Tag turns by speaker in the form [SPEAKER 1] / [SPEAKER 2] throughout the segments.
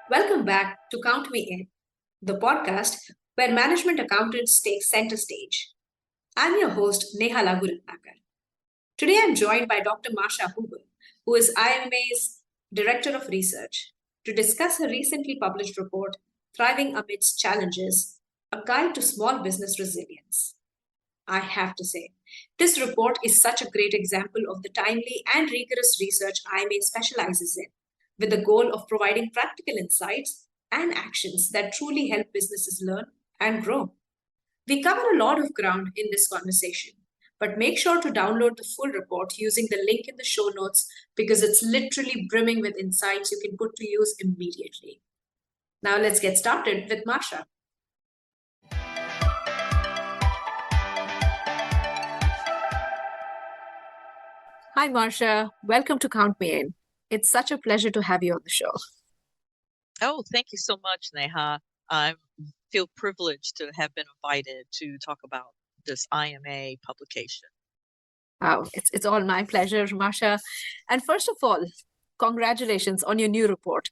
[SPEAKER 1] Welcome back to Count Me In, the podcast where management accountants take center stage. I'm your host, Neha Laguratnakar. Today I'm joined by Dr. Marsha Huber, who is IMA's Director of Research, to discuss her recently published report, Thriving Amidst Challenges, a guide to small business resilience. I have to say, this report is such a great example of the timely and rigorous research IMA specializes in, with the goal of providing practical insights and actions that truly help businesses learn and grow. We cover a lot of ground in this conversation, but make sure to download the full report using the link in the show notes because it's literally brimming with insights you can put to use immediately. Now let's get started with Marsha. Hi, Marsha. Welcome to Count Me In. It's such a pleasure to have you on the show.
[SPEAKER 2] Oh, thank you so much, Neha. I feel privileged to have been invited to talk about this IMA publication.
[SPEAKER 1] Oh, it's all my pleasure, Marsha. And first of all, congratulations on your new report,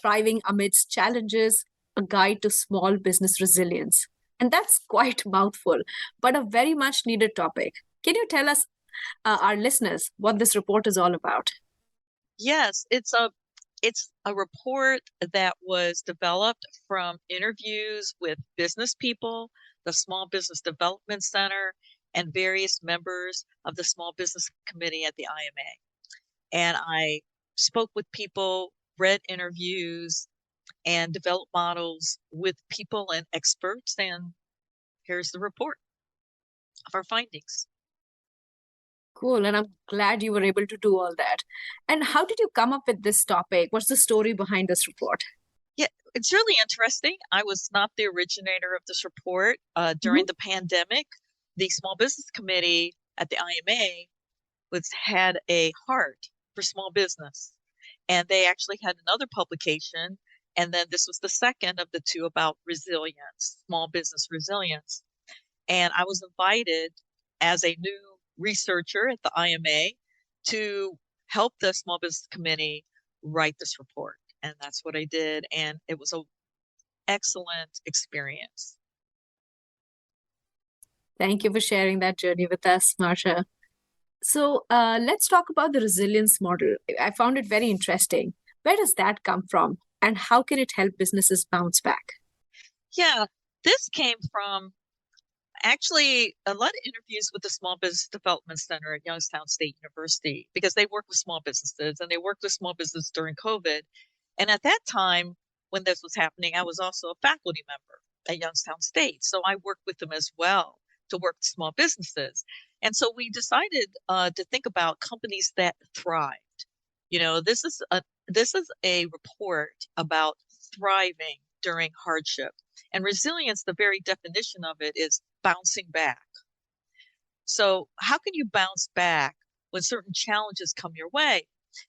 [SPEAKER 1] Thriving Amidst Challenges, a guide to small business resilience. And that's quite a mouthful, but a very much needed topic. Can you tell us, our listeners, what this report is all about?
[SPEAKER 2] Yes, it's a report that was developed from interviews with business people, the Small Business Development Center, and various members of the Small Business Committee at the IMA. And I spoke with people, read interviews, and developed models with people and experts. And here's the report of our findings.
[SPEAKER 1] Cool. And I'm glad you were able to do all that. And how did you come up with this topic? What's the story behind this report?
[SPEAKER 2] Yeah, it's really interesting. I was not the originator of this report. During the pandemic, the Small Business Committee at the IMA had a heart for small business. And they actually had another publication. And then this was the second of the two about resilience, small business resilience. And I was invited as a new researcher at the IMA to help the Small Business Committee write this report. And that's what I did. And it was an excellent experience.
[SPEAKER 1] Thank you for sharing that journey with us, Marsha. So let's talk about the resilience model. I found it very interesting. Where does that come from? And how can it help businesses bounce back?
[SPEAKER 2] Yeah, this came from actually a lot of interviews with the Small Business Development Center at Youngstown State University, because they work with small businesses and they worked with small business during COVID. And at that time, when this was happening, I was also a faculty member at Youngstown State. So I worked with them as well to work with small businesses. And so we decided to think about companies that thrived. You know, this is a report about thriving during hardship. And resilience, the very definition of it is bouncing back. So how can you bounce back when certain challenges come your way?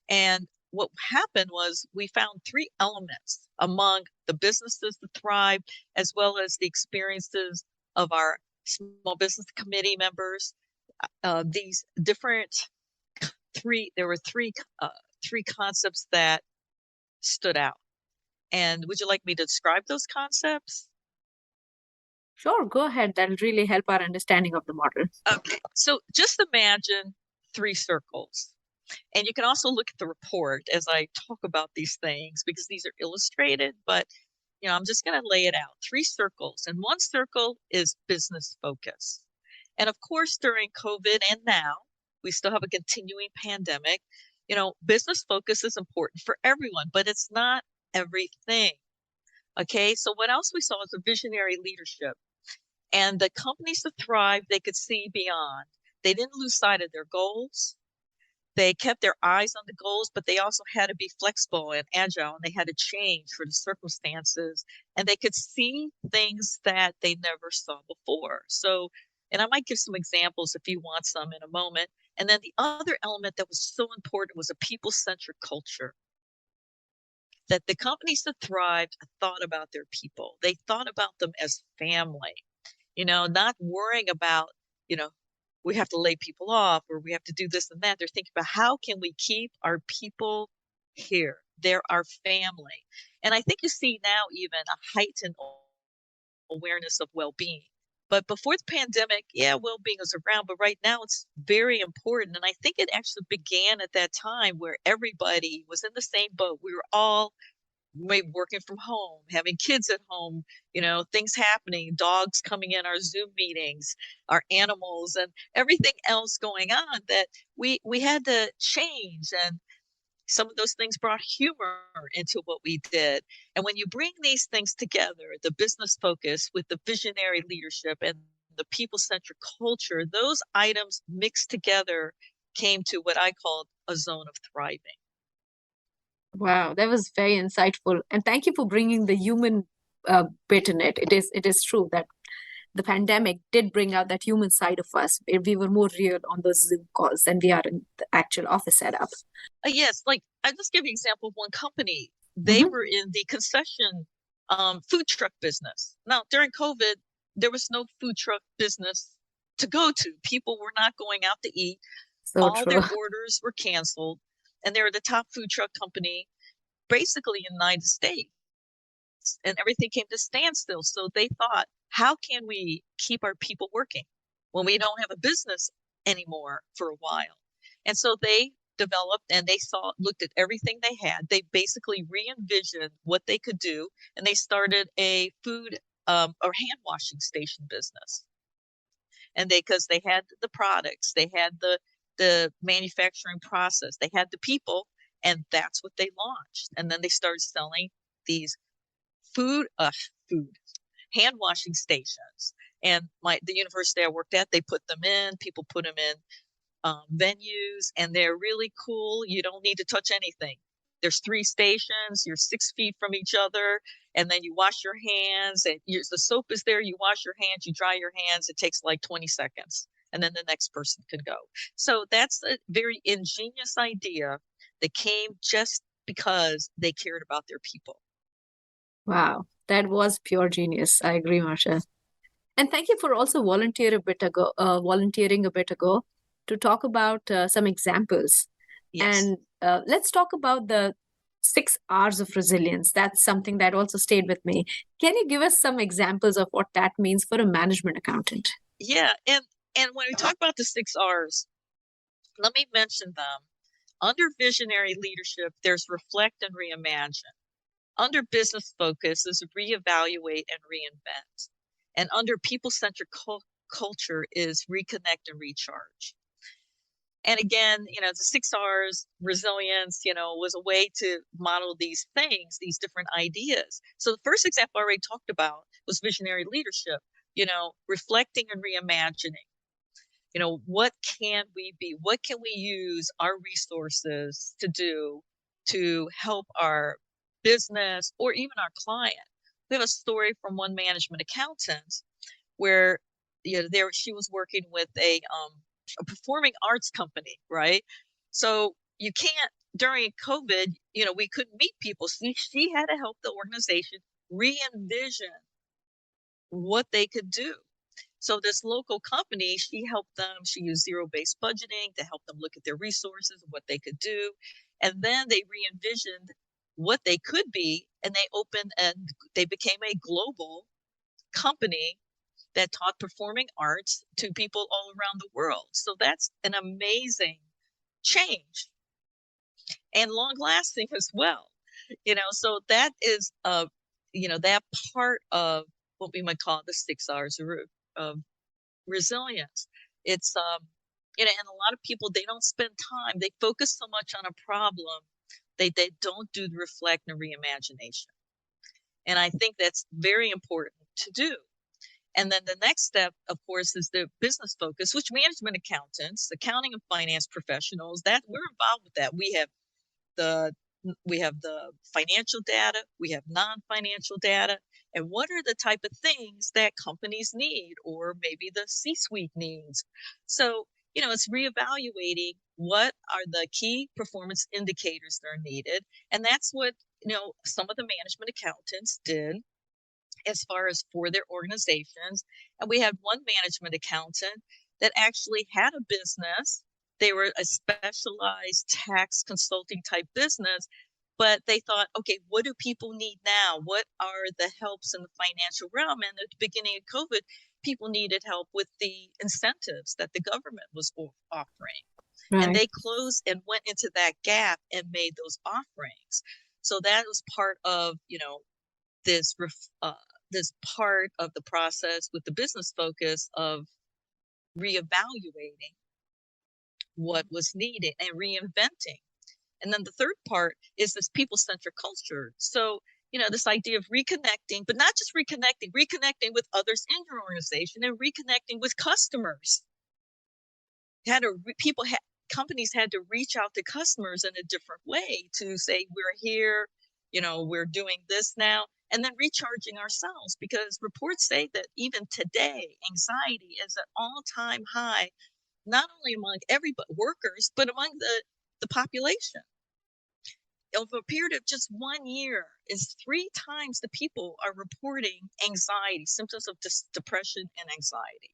[SPEAKER 2] And what happened was we found three elements among the businesses that thrive, as well as the experiences of our Small Business Committee members. These different there were three concepts that stood out. And would you like me to describe those concepts?
[SPEAKER 1] Sure, go ahead. That'll really help our understanding of the model.
[SPEAKER 2] Okay, so just imagine three circles. And you can also look at the report as I talk about these things, because these are illustrated, but I'm just going to lay it out. Three circles, and one circle is business focus. And of course, during COVID and now, we still have a continuing pandemic. Business focus is important for everyone, but it's not everything. Okay, so what else we saw is a visionary leadership. And the companies that thrive, they could see beyond. They didn't lose sight of their goals. They kept their eyes on the goals, but they also had to be flexible and agile, and they had to change for the circumstances. And they could see things that they never saw before. So, and I might give some examples if you want some in a moment. And then the other element that was so important was a people-centric culture. That the companies that thrived thought about their people. They thought about them as family. Not worrying about, we have to lay people off or we have to do this and that. They're thinking about how can we keep our people here? They're our family. And I think you see now even a heightened awareness of well-being. But before the pandemic, yeah, well-being was around, but right now it's very important. And I think it actually began at that time where everybody was in the same boat. We were all maybe working from home, having kids at home, things happening, dogs coming in our Zoom meetings, our animals, and everything else going on that we had to change. And some of those things brought humor into what we did. And when you bring these things together, the business focus with the visionary leadership and the people-centric culture, those items mixed together came to what I called a zone of thriving.
[SPEAKER 3] Wow, that was very insightful. And thank you for bringing the human bit in it. It is true that the pandemic did bring out that human side of us. We were more real on those Zoom calls than we are in the actual office setup.
[SPEAKER 2] Yes, like I'll just give you an example of one company. They were in the concession food truck business. Now, during COVID, there was no food truck business to go to. People were not going out to eat.
[SPEAKER 3] So
[SPEAKER 2] All
[SPEAKER 3] true.
[SPEAKER 2] their orders were canceled, and they were the top food truck company basically in the United States. And everything came to standstill. So they thought, how can we keep our people working when we don't have a business anymore for a while? And so they developed and they looked at everything they had. They basically re-envisioned what they could do, and they started a food or hand washing station business. And because they had the products, they had the manufacturing process, they had the people, and that's what they launched. And then they started selling these food hand washing stations. And the university I worked at, they put them in, people put them in venues, and they're really cool. You don't need to touch anything. There's 3 stations, you're 6 feet from each other, and then you wash your hands, and the soap is there, you wash your hands, you dry your hands, it takes like 20 seconds, and then the next person can go. So that's a very ingenious idea that came just because they cared about their people.
[SPEAKER 3] Wow, that was pure genius. I agree, Marsha. And thank you for also volunteering a bit ago to talk about some examples.
[SPEAKER 2] Yes.
[SPEAKER 3] And let's talk about the 6 R's of resilience. That's something that also stayed with me. Can you give us some examples of what that means for a management accountant?
[SPEAKER 2] Yeah, and when we talk about the 6 R's, let me mention them. Under visionary leadership, there's reflect and reimagine. Under business focus is reevaluate and reinvent. And under people-centric culture is reconnect and recharge. And again, the 6 R's, resilience, was a way to model these things, these different ideas. So the first example I already talked about was visionary leadership, reflecting and reimagining. What can we be? What can we use our resources to do to help our business or even our client? We have a story from one management accountant where she was working with a performing arts company, right? So you can't, during COVID, we couldn't meet people. So she had to help the organization re-envision what they could do. So this local company, she helped them, she used zero-based budgeting to help them look at their resources and what they could do. And then they re-envisioned what they could be, and they became a global company that taught performing arts to people all around the world. So that's an amazing change and long lasting as well. So that is that part of what we might call the 6 R's of resilience. It's and a lot of people, they don't spend time, they focus so much on a problem, they don't do the reflect and reimagination. And I think that's very important to do. And then the next step, of course, is the business focus, which management accountants, accounting and finance professionals, that we're involved with that. We have the financial data, we have non-financial data, and what are the type of things that companies need, or maybe the C-suite needs. So, it's reevaluating what are the key performance indicators that are needed. And that's what, some of the management accountants did as far as for their organizations. And we had one management accountant that actually had a business. They were a specialized tax consulting type business, But they thought, okay, what do people need now? What are the helps in the financial realm? And at the beginning of COVID, people needed help with the incentives that the government was offering.
[SPEAKER 3] Right.
[SPEAKER 2] And they closed and went into that gap and made those offerings. So that was part of, this part of the process with the business focus of reevaluating what was needed and reinventing. And then the third part is this people-centric culture. So, this idea of reconnecting, but not just reconnecting with others in your organization and reconnecting with customers. Companies had to reach out to customers in a different way to say, we're here, we're doing this now, and then recharging ourselves, because reports say that even today, anxiety is at all-time high, not only among workers, but among the population. Over a period of just 1 year, is 3 times the people are reporting anxiety, symptoms of depression and anxiety.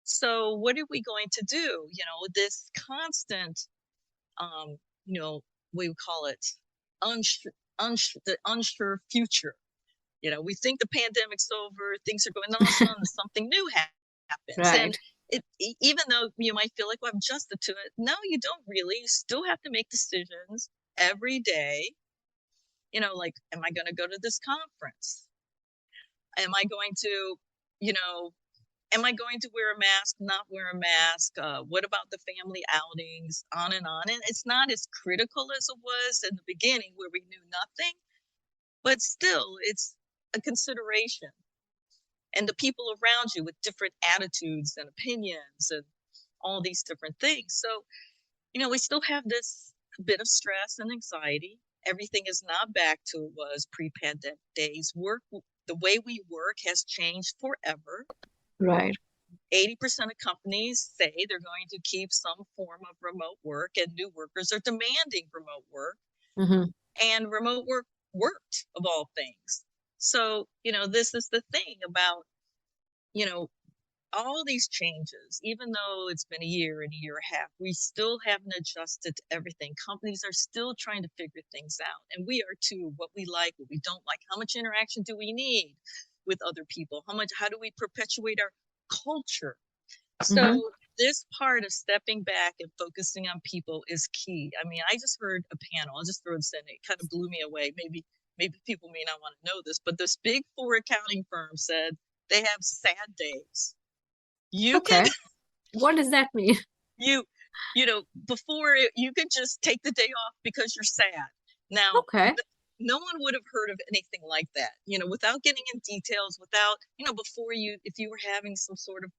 [SPEAKER 2] So what are we going to do? This constant, we would call it the unsure future. We think the pandemic's over, things are going on, something new happens.
[SPEAKER 3] Right.
[SPEAKER 2] And even though you might feel like, well, I'm adjusted to it, no, you don't really. You still have to make decisions every day. Like, am I going to go to this conference? Am I going to, am I going to wear a mask, not wear a mask? What about the family outings? On and on. And it's not as critical as it was in the beginning where we knew nothing, but still it's a consideration. And the people around you with different attitudes and opinions and all these different things. So, we still have this bit of stress and anxiety. Everything is not back to it was pre-pandemic days. The way we work has changed forever.
[SPEAKER 3] Right.
[SPEAKER 2] 80% of companies say they're going to keep some form of remote work, and new workers are demanding remote work.
[SPEAKER 3] Mm-hmm.
[SPEAKER 2] And remote work worked, of all things. So, this is the thing about, all these changes, even though it's been a year and a year and a half, we still haven't adjusted to everything. Companies are still trying to figure things out. And we are too, what we like, what we don't like, how much interaction do we need with other people? How do we perpetuate our culture? So this part of stepping back and focusing on people is key. I mean, I just heard a panel, I'll just throw this in, it kind of blew me away. Maybe people may not want to know this, but this big 4 accounting firm said they have sad days.
[SPEAKER 3] What does that mean?
[SPEAKER 2] Before you could just take the day off because you're sad. Now, no one would have heard of anything like that, without getting in details, without, if you were having some sort of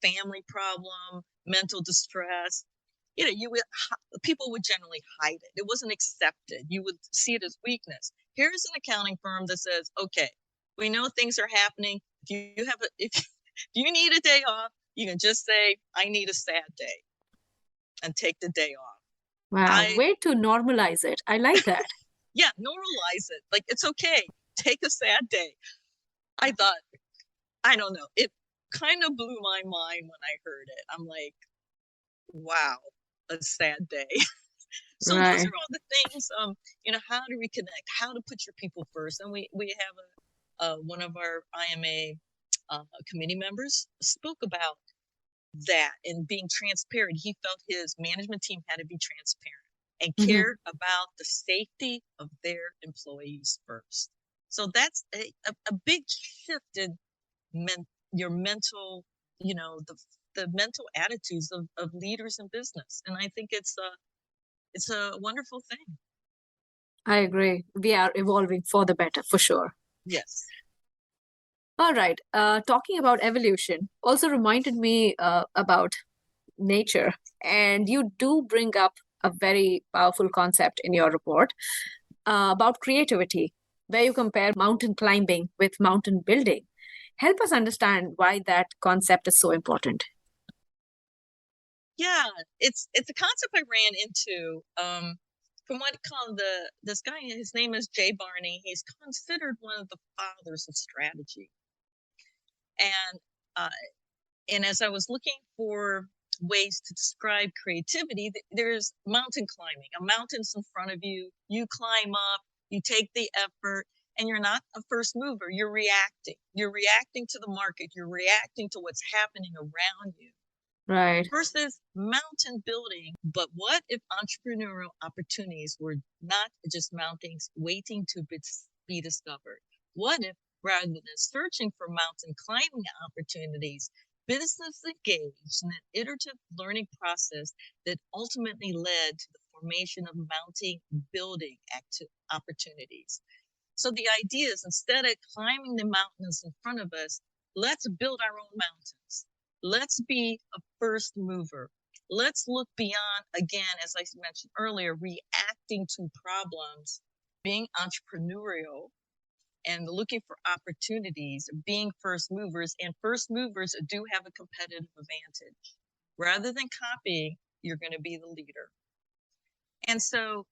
[SPEAKER 2] family problem, mental distress, people would generally hide it. It wasn't accepted. You would see it as weakness. Here's an accounting firm that says, okay, we know things are happening. If you need a day off, you can just say, I need a sad day, and take the day off.
[SPEAKER 3] Wow, way to normalize it. I like that.
[SPEAKER 2] Yeah, normalize it. Like, it's okay. Take a sad day. I thought, I don't know. It kind of blew my mind when I heard it. I'm like, wow, a sad day. So those are all the things, how to reconnect, how to put your people first. And we have one of our IMA committee members spoke about that and being transparent. He felt his management team had to be transparent and cared about the safety of their employees first. So that's a big shift in your mental, the mental attitudes of leaders in business. And I think it's a wonderful thing.
[SPEAKER 3] I agree. We are evolving for the better, for sure.
[SPEAKER 2] Yes.
[SPEAKER 3] All right. Talking about evolution also reminded me about nature. And you do bring up a very powerful concept in your report about creativity, where you compare mountain climbing with mountain building. Help us understand why that concept is so important.
[SPEAKER 2] Yeah, it's a concept I ran into from what called this guy. His name is Jay Barney. He's considered one of the fathers of strategy. And as I was looking for ways to describe creativity. There's mountain climbing. A mountain's in front of you. You climb up, you take the effort, and you're not a first mover. You're reacting. You're reacting to the market. You're reacting to what's happening around you.
[SPEAKER 3] Right.
[SPEAKER 2] Versus mountain building. But what if entrepreneurial opportunities were not just mountains waiting to be discovered? What if, rather than searching for mountain climbing opportunities, business engaged in an iterative learning process that ultimately led to the formation of mountain building opportunities? So the idea is, instead of climbing the mountains in front of us, let's build our own mountains. Let's be a first mover. Let's look beyond, again, as I mentioned earlier, reacting to problems, being entrepreneurial, and looking for opportunities, being first movers. And first movers do have a competitive advantage. Rather than copying, you're going to be the leader. And so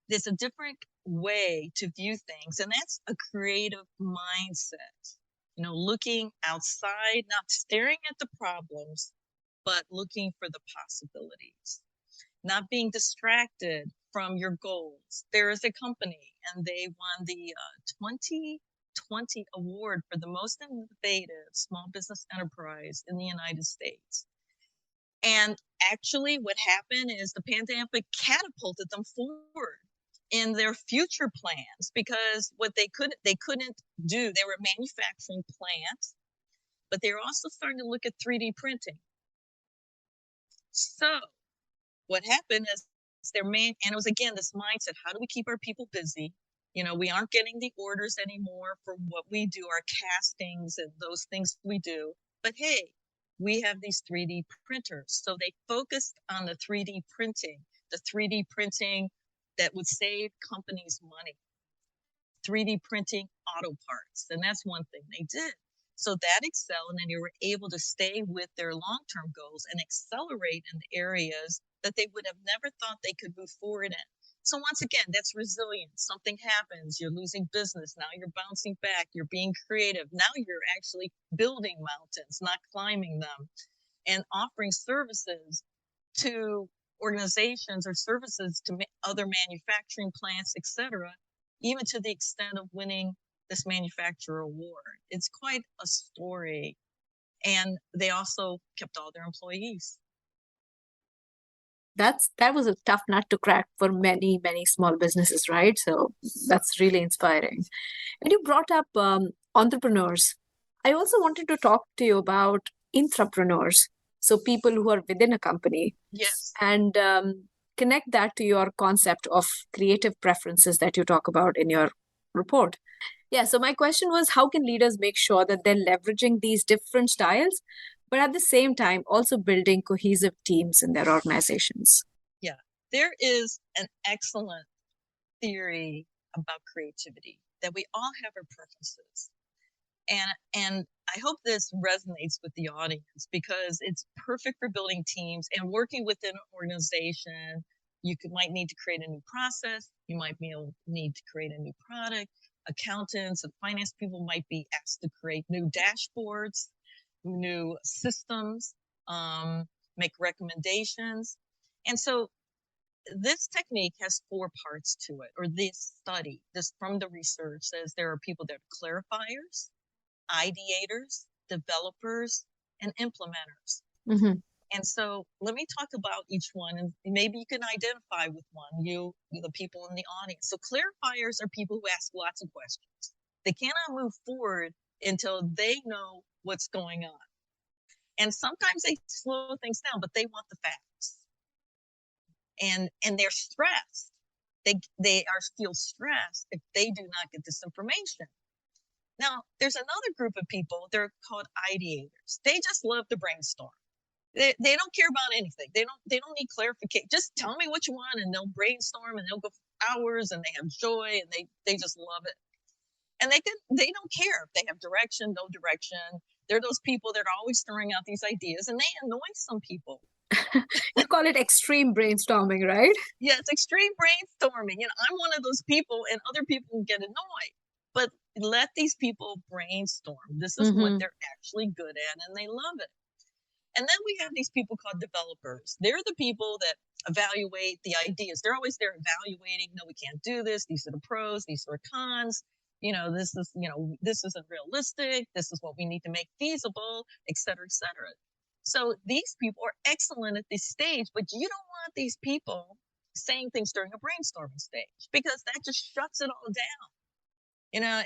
[SPEAKER 2] there's a different way to view things, and that's a creative mindset. Looking outside, not staring at the problems, but looking for the possibilities. Not being distracted from your goals. There is a company, and they won the 2020 award for the most innovative small business enterprise in the United States. And actually, what happened is the pandemic catapulted them forward in their future plans, because what they couldn't do, they were a manufacturing plant, but they were also starting to look at 3D printing. So what happened is and it was, again, this mindset: how do we keep our people busy? We aren't getting the orders anymore for what we do, our castings and those things we do. But hey, we have these 3D printers. So they focused on the 3D printing that would save companies money, 3D printing auto parts. And that's one thing they did. So that excelled, and then they were able to stay with their long-term goals and accelerate in the areas that they would have never thought they could move forward in. So once again, that's resilience. Something happens, you're losing business. Now you're bouncing back, you're being creative. Now you're actually building mountains, not climbing them, and offering services to organizations or services to other manufacturing plants, etc., even to the extent of winning this manufacturer award. It's quite a story. And they also kept all their employees.
[SPEAKER 3] That was a tough nut to crack for many, many small businesses, right? So that's really inspiring. And you brought up entrepreneurs. I also wanted to talk to you about intrapreneurs. So people who are within a company.
[SPEAKER 2] Yes.
[SPEAKER 3] And connect that to your concept of creative preferences that you talk about in your report. Yeah, so my question was, how can leaders make sure that they're leveraging these different styles, but at the same time also building cohesive teams in their organizations?
[SPEAKER 2] Yeah, there is an excellent theory about creativity, that we all have our preferences. And I hope this resonates with the audience, because it's perfect for building teams and working within an organization. You might need to create a new process. You might need to create a new product. Accountants and finance people might be asked to create new dashboards, new systems, make recommendations. And so this technique has 4 parts to it, or this study, this from the research says there are people that are clarifiers, ideators, developers, and implementers.
[SPEAKER 3] Mm-hmm.
[SPEAKER 2] And so let me talk about each one, and maybe you can identify with one, the people in the audience. So clarifiers are people who ask lots of questions. They cannot move forward until they know what's going on. And sometimes they slow things down, but they want the facts. And they're stressed. They feel stressed if they do not get this information. Now, there's another group of people, they're called ideators. They just love to brainstorm. They don't care about anything. They don't need clarification. Just tell me what you want, and they'll brainstorm, and they'll go for hours, and they have joy, and they just love it. And they don't care if they have direction, no direction. They're those people that are always throwing out these ideas, and they annoy some people.
[SPEAKER 3] You call it extreme brainstorming, right?
[SPEAKER 2] Yeah, it's extreme brainstorming. I'm one of those people, and other people get annoyed. But let these people brainstorm. This is what they're actually good at, and they love it. And then we have these people called developers. They're the people that evaluate the ideas. They're always there evaluating, no, we can't do this. These are the pros, these are the cons. This isn't realistic. This is what we need to make feasible, et cetera, et cetera. So these people are excellent at this stage, but you don't want these people saying things during a brainstorming stage because that just shuts it all down.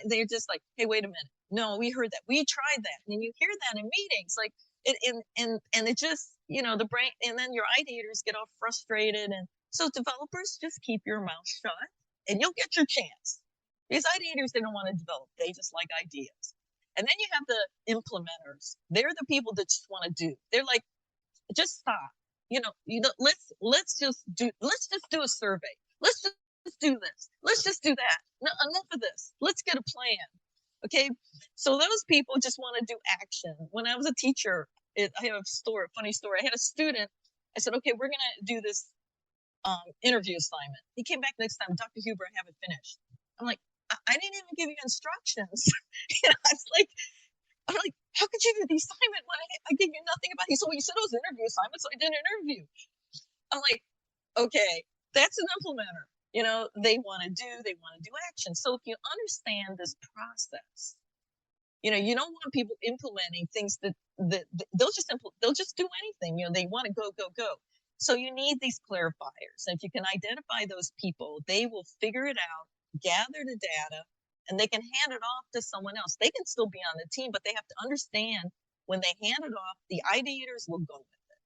[SPEAKER 2] They're just like, hey, wait a minute. No, we heard that. We tried that. And you hear that in meetings, like it just, the brain, and then your ideators get all frustrated. And so developers, just keep your mouth shut and you'll get your chance. Because ideators, they don't want to develop. They just like ideas. And then you have the implementers. They're the people that just want to do. They're like, just stop. Let's just do a survey. Let's just do this. Let's just do that. No, enough of this. Let's get a plan. Okay. So those people just want to do action. When I was a teacher, I have a funny story. I had a student. I said, okay, we're going to do this interview assignment. He came back next time, Dr. Huber, I haven't finished. I'm like, I didn't even give you instructions. I was like, how could you do the assignment when I gave you nothing about it? So you said it was an interview assignment, so I did an interview. I'm like, okay, that's an implementer. They want to do action. So if you understand this process, you don't want people implementing things that they'll just do anything. They want to go, go, go. So you need these clarifiers. And if you can identify those people, they will figure it out, gather the data, and they can hand it off to someone else. They can still be on the team, but they have to understand when they hand it off, the ideators will go with it.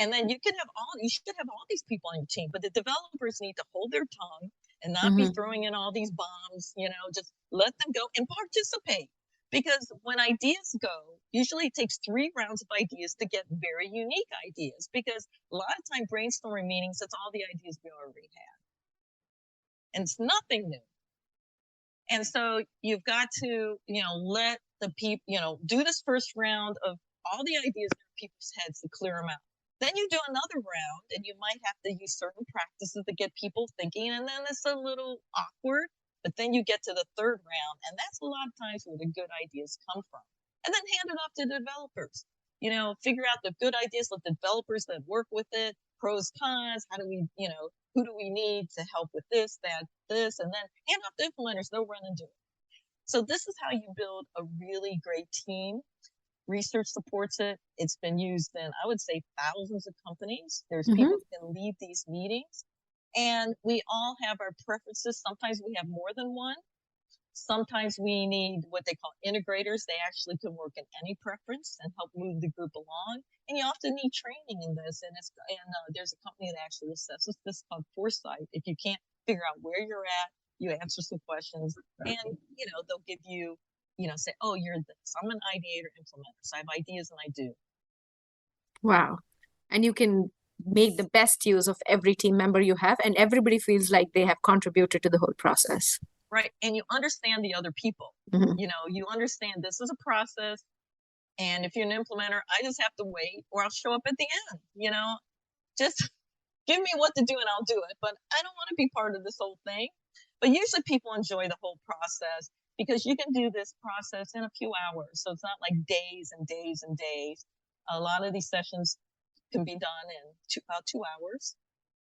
[SPEAKER 2] And then you should have all these people on your team, but the developers need to hold their tongue and not be throwing in all these bombs, just let them go and participate. Because when ideas go, usually it takes 3 rounds of ideas to get very unique ideas, because a lot of time brainstorming meetings, that's all the ideas we already had. And it's nothing new. And so you've got to, let the people, do this first round of all the ideas in people's heads to clear them out. Then you do another round and you might have to use certain practices to get people thinking. And then it's a little awkward, but then you get to the third round. And that's a lot of times where the good ideas come from. And then hand it off to the developers. Figure out the good ideas, let the developers that work with it, pros, cons, how do we, who do we need to help with this, that, this, and then hand off the implementers, they'll run and do it. So this is how you build a really great team. Research supports it. It's been used in, I would say, thousands of companies. There's people who can lead these meetings. And we all have our preferences. Sometimes we have more than one. Sometimes we need what they call integrators. They actually can work in any preference and help move the group along. And you often need training in this. And there's a company that actually assesses this called Foresight. If you can't figure out where you're at, you answer some questions, and they'll give you, say, oh, you're this. I'm an ideator implementer, so I have ideas and I do.
[SPEAKER 3] Wow. And you can make the best use of every team member you have, and everybody feels like they have contributed to the whole process.
[SPEAKER 2] Right. And you understand the other people. You understand this is a process. And if you're an implementer, I just have to wait or I'll show up at the end. Just give me what to do and I'll do it. But I don't want to be part of this whole thing. But usually people enjoy the whole process because you can do this process in a few hours. So it's not like days and days and days. A lot of these sessions can be done in about 2 hours.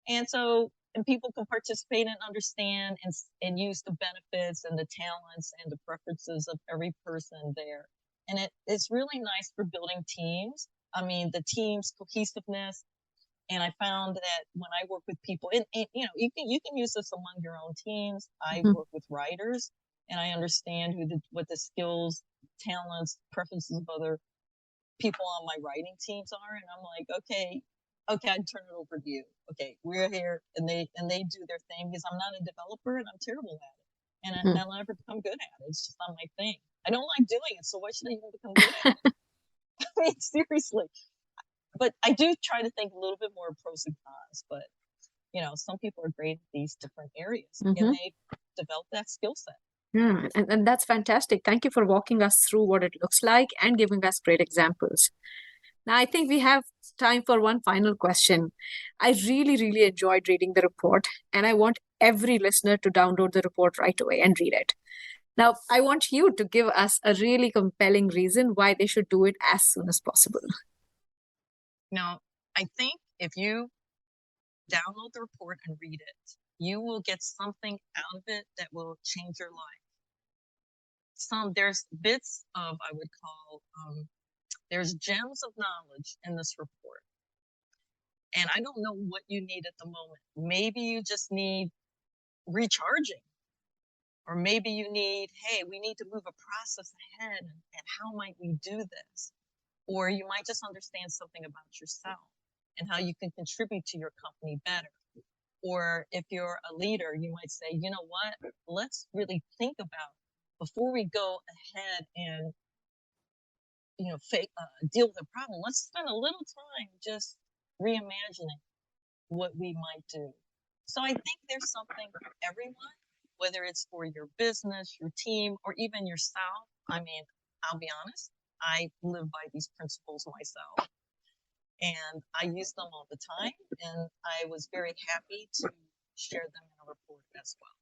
[SPEAKER 2] And people can participate and understand and use the benefits and the talents and the preferences of every person there. And it's really nice for building teams. I mean, the team's cohesiveness. And I found that when I work with people, and you can use this among your own teams. I work with writers, and I understand what the skills, talents, preferences of other people on my writing teams are. And I'm like, okay, I'd turn it over to you. Okay, we're here, and they do their thing because I'm not a developer and I'm terrible at it, and I'll never become good at it. It's just not my thing. I don't like doing it, so why should I even become good at it? I mean, seriously. But I do try to think a little bit more pros and cons. But some people are great at these different areas, and they develop that skill set.
[SPEAKER 3] Yeah, and that's fantastic. Thank you for walking us through what it looks like and giving us great examples. Now, I think we have time for one final question. I really, really enjoyed reading the report, and I want every listener to download the report right away and read it. Now, I want you to give us a really compelling reason why they should do it as soon as possible.
[SPEAKER 2] Now, I think if you download the report and read it, you will get something out of it that will change your life. There's bits of, I would call, there's gems of knowledge in this report. And I don't know what you need at the moment. Maybe you just need recharging. Or maybe you need, hey, we need to move a process ahead, and how might we do this? Or you might just understand something about yourself and how you can contribute to your company better. Or if you're a leader, you might say, you know what, let's really think about, before we go ahead and deal with a problem, let's spend a little time just reimagining what we might do. So I think there's something for everyone, whether it's for your business, your team, or even yourself. I mean, I'll be honest, I live by these principles myself, and I use them all the time, and I was very happy to share them in a report as well.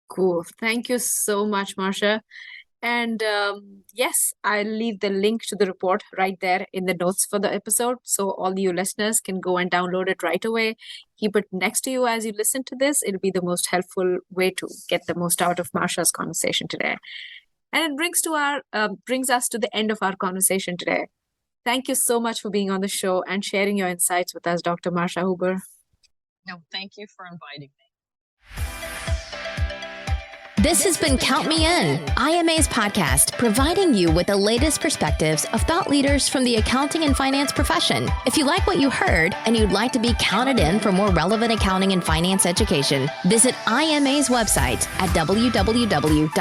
[SPEAKER 3] Cool. Thank you so much, Marsha. And yes, I'll leave the link to the report right there in the notes for the episode. So all you listeners can go and download it right away. Keep it next to you as you listen to this. It'll be the most helpful way to get the most out of Marsha's conversation today. And it brings us to the end of our conversation today. Thank you so much for being on the show and sharing your insights with us, Dr. Marsha Huber.
[SPEAKER 2] No, thank you for inviting me.
[SPEAKER 4] This has been Count Me In, IMA's podcast, providing you with the latest perspectives of thought leaders from the accounting and finance profession. If you like what you heard and you'd like to be counted in for more relevant accounting and finance education, visit IMA's website at www.imanet.org.